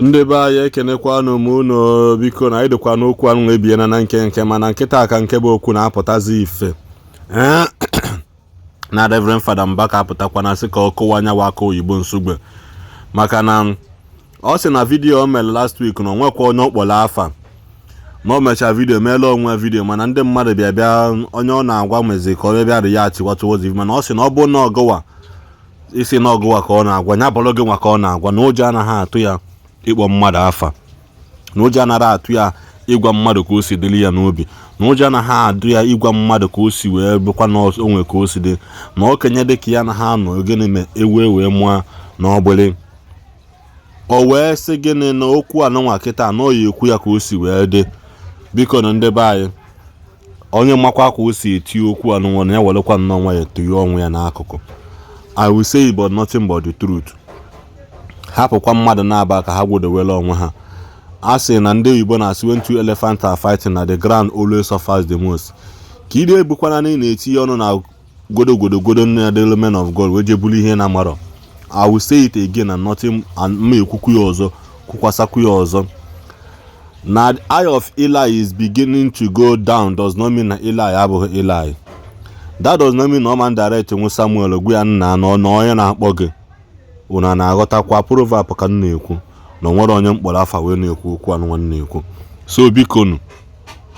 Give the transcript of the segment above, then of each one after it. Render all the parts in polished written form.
Ndị be anyị ekenekwanụ m unu biko na ịdịkwa n'okwu anụ ebiena na nke mana nkịta aka nke bụ okwu na-apụtazi ife na Reverend Fada Mbaka apụtakwa na sị ka ọ kụwa anya waka oyibo nsogbe maka na ọ sị na vidiyo o mere last week na onwekwa onye ọkpọrọ afa na o mechaa vidiyo meela onwe vidiyo mana ndị mmadụ bịa onye ọ na-agwa mezi ka ọ bịa ya achịwata ozi mana ọ sị na ọ bụ na ọgụwa isi na ọgụwa ka ọ na-agwa nya bụrụ gị nwa ka ọ na-agwa na ụjọ anaghị atụ ya ịkpọ mmadụ afa na ụjọ anaghị atụ ya ịgwa mmadụ ka o si dịrị ya n'obi na ụjọ anaghị adụ ya ịgwa mmadụ ka o si wee bụkwa na onwe ka o si dị na okenye dị ka ya anaghị anọ gịnị me wee mụọ na ọgbịrị o wee sị gịnị na okwu anụnwa kịta anọghị ekwu ya ka o si wee dị biko na ndị be anyị onye makwa ka o si eti okwu anụnwa na ya welekwa nnọọ nwa ya etinye ọnwụ ya n'akụkụ. I will say but nothing but the truth. Hapụkwa mmadụ na-aba ka ha gwodowere onwe ha. A sị na ndị Igbo na-asị when two elephants are fighting na the ground always suffers the most. Ka ide ebukwana na ị na-etinye ọnụ na godo na the element of God wee jebulu ihe na amarọ. I will say it again and nothing and ma ekwukwu ya ọzọ kwukwasakwu ya ọzọ. Na the eye of Eli is beginning to go down does not mean na Eli abụghị Eli. That does not mean na ọman direct nwe Samuel gwa ya nna na onye na-akpọ gị una na-aghọtakwa proverb ka m na-ekwu na nwere onye mkpọrọ afa wee na-ekwu okwu anụ nwanne na-ekwu. So biko nu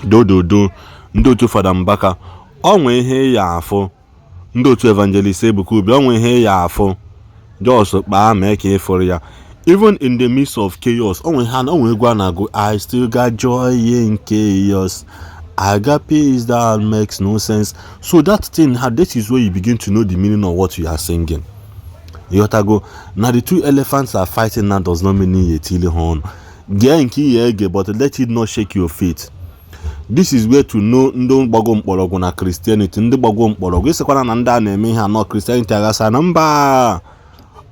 dododo ndị otu Fada Mbaka onwe ihe ya afọ ndị otu Evangelist Ebuka Obi onwe ihe ya afọ just kpaa mee ka ịfụrụ ya even in the midst of chaos onwe ha na onwe egwu a na-agụ I still got joy in chaos. Agape is that makes no sense. So that thing, that is where you begin to know the meaning of what you are singing. You have to go. Now the two elephants are fighting now does not mean a tilly horn. But let it not shake your faith. This is where to know ndon bagom borogo na Christianity. Ndi bagom borogo. Ise kwa na nda na-eme ha no Christianity agasa na mba.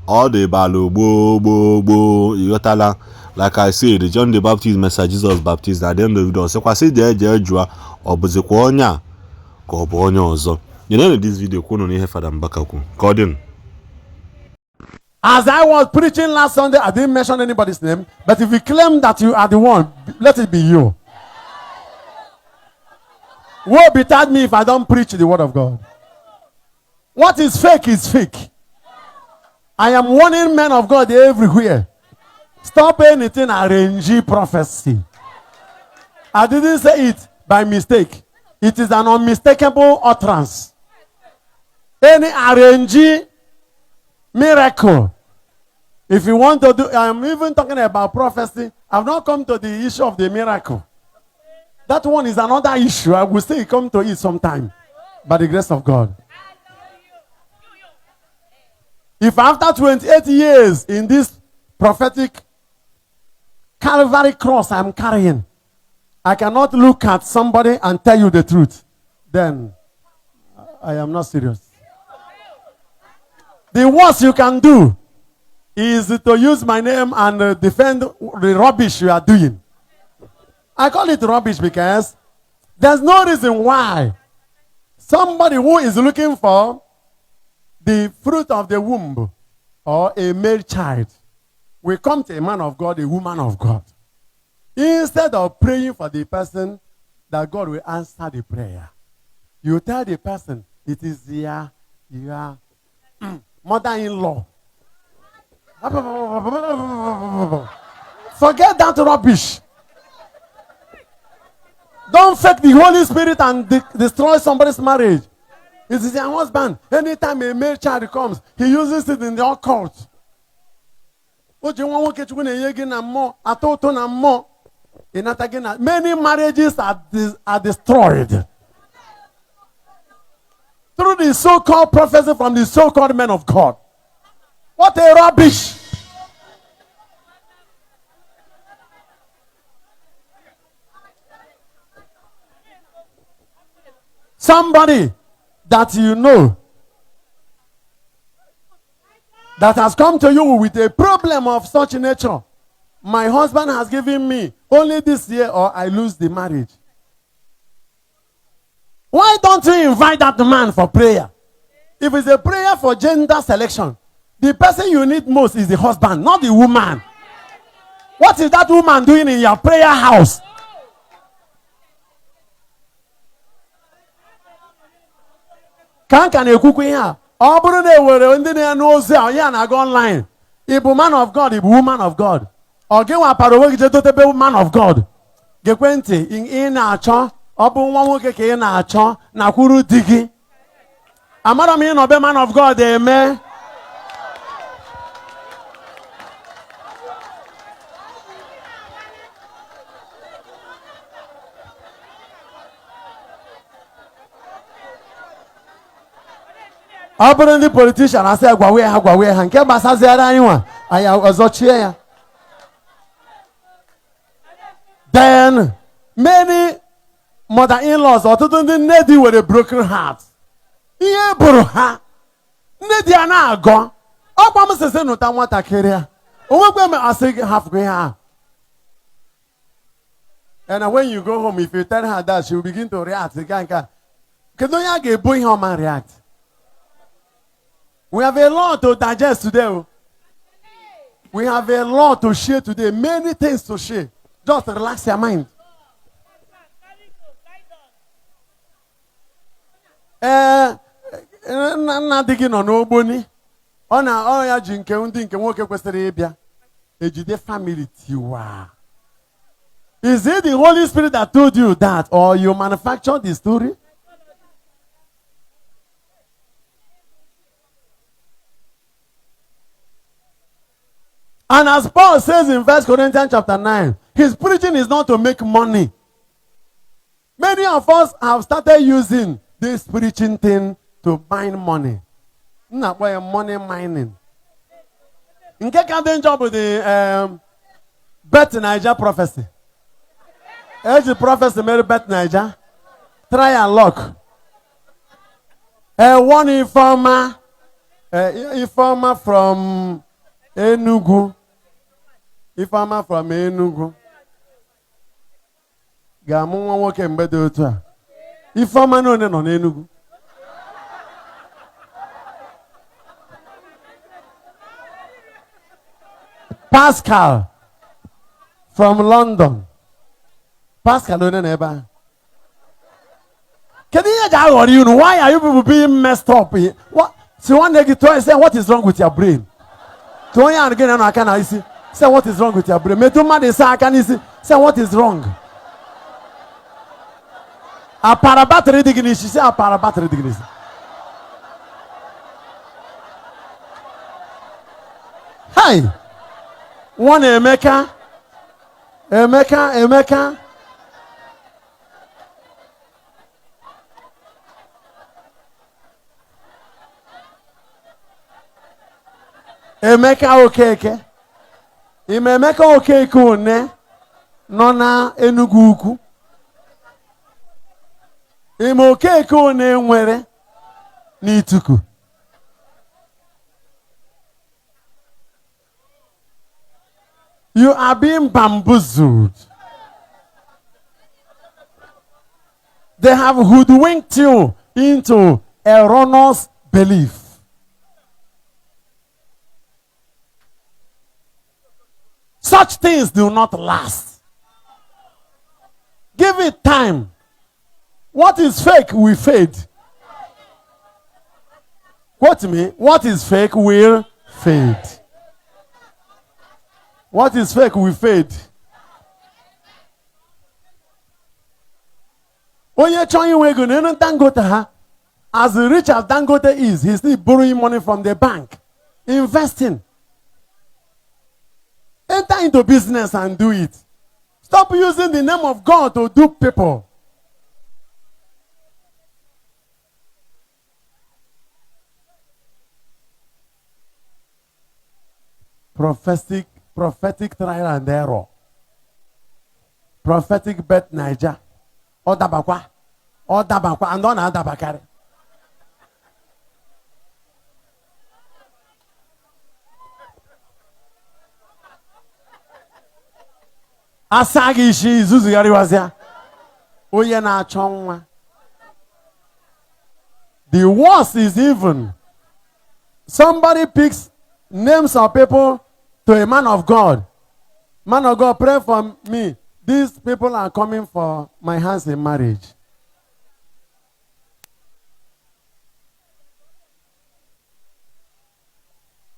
All the balo bo. You got like I said, John the Baptist message Jesus Baptist at the end of the day. So kwasi je jua obuzikwa onya ka obo onya ozo. You know this video ko no ihe Fada Mbaka ku. Cording. As I was preaching last Sunday, I didn't mention anybody's name, but if you claim that you are the one, let it be you. Woe betide me if I don't preach the word of God. What is fake is fake. I am warning men of God everywhere. Stop anything arrange prophecy. I didn't say it by mistake. It is an unmistakable utterance. Any arrange miracle. If you want to do, I'm even talking about prophecy. I've not come to the issue of the miracle. That one is another issue. I will still come to it sometime. By the grace of God. If after 28 years in this prophetic Calvary cross I'm carrying, I cannot look at somebody and tell you the truth, then I am not serious. The worst you can do is to use my name and defend the rubbish you are doing. I call it rubbish because there's no reason why somebody who is looking for the fruit of the womb or a male child will come to a man of God, a woman of God. Instead of praying for the person that God will answer the prayer, you tell the person it is your mother-in-law. Forget that rubbish. Don't fake the Holy Spirit and destroy somebody's marriage. It is your husband. Anytime a male child comes, he uses it in the occult. Many marriages are destroyed through the so-called prophecy from the so-called men of God. What a rubbish! Somebody that you know that has come to you with a problem of such nature. My husband has given me only this year or I lose the marriage. Why don't you invite that man for prayer? If it's a prayer for gender selection, the person you need most is the husband, not the woman. What is that woman doing in your prayer house? Can ekwukwu ihe a? Ọ bụrụ na ewere ndị na-anụ ozi a ya na-aga online. Ịbụ man of God, ịbụ woman of God. Ọ gị nwapara onwe gị jedotebe man of God. Gekwe ntị, ị na-achọ, ọ bụ nwa nwoke ka ị na-achọ nakwuru di gị. Amara m ị nọ be man of God eme. Ọ bụrụ ndị politician asị gwawe ha nke gbasaziara anyị nwa anyị ọzọchie ya. Then many mother-in-laws, ọtụtụ ndị nne di were broken heart. Ihe bụrụ ha nne di a na-agọ ọkwa m sịsị nụta nwatakịrị a onwekwe m asị gị hafụkwa ihe a. And when you go home, if you tell her that, she will begin to react. Kedu onye a ga-ebu ihe ọma react? We have a lot to digest today. We have a lot to share today. Many things to share. Just relax your mind. Nna dị gị nọ n'ogboni. Ọ ya ji nke ndị nke nwoke kwesịrị ịbịa. Ejide family tiwa. Is it the Holy Spirit that told you that, or you manufactured the story? And as Paul says in 1 Corinthians chapter 9, his preaching is not to make money. Many of us have started using this preaching thing to mine money. Not by money mining. In the job with the Bet Niger prophecy. As the prophecy made Bet Niger, try and lock. One informer from Enugu. Ifeoma from Enugu. Ga-amụ nwa nwoke mgbe dị otu a. Ifeoma na one nọ n'Enugu. Pascal from London. Pascal one na ebe a. Kedu ihe ji aghọrọ unu? Why are you people being messed up? What? See one day you try say what is wrong with your brain? To onye ahụ gị na aka na isi. Say what is wrong with your brain? Metu mmadụ isi aka n'isi. Say what is wrong? Apara battery dị gị n'isi. Say apara battery dị gị n'isi. Hi! One Emeka. Emeka. Emeka Okeke. Emeka Okeke one nọ na Enugu Ukwu. Okeke one nwere n'Ituku. You are being bamboozled. They have hoodwinked you into erroneous belief. Such things do not last. Give it time. What is fake will fade. Quote me. What is fake will fade. What is fake will fade. Onye chọọ inwe ego na Dangote ha. As rich as Dangote is, he's still borrowing money from the bank. Investing. Enter into business and do it. Stop using the name of God to dupe people. Prophetic trial and error. Prophetic Bet Niger. Odabakwa, and on Adabakari. Asagi Ishi Zuzugari wazia. Oye na achonwa. The worst is even somebody picks names of people to a man of God. Man of God, pray for me. These people are coming for my hands in marriage.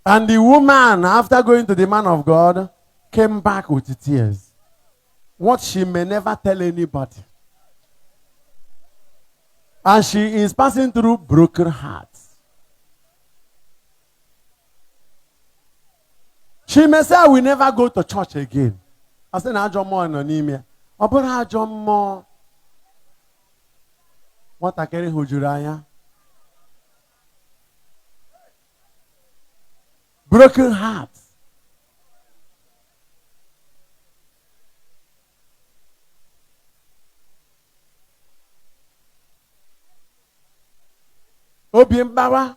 And the woman, after going to the man of God, came back with tears. What she may never tell anybody. And she is passing through broken hearts. She may say, I will never go to church again. I said, I don't more anemia. But I don't more. What I carry hujuraya? Broken hearts. Obi Mbaka,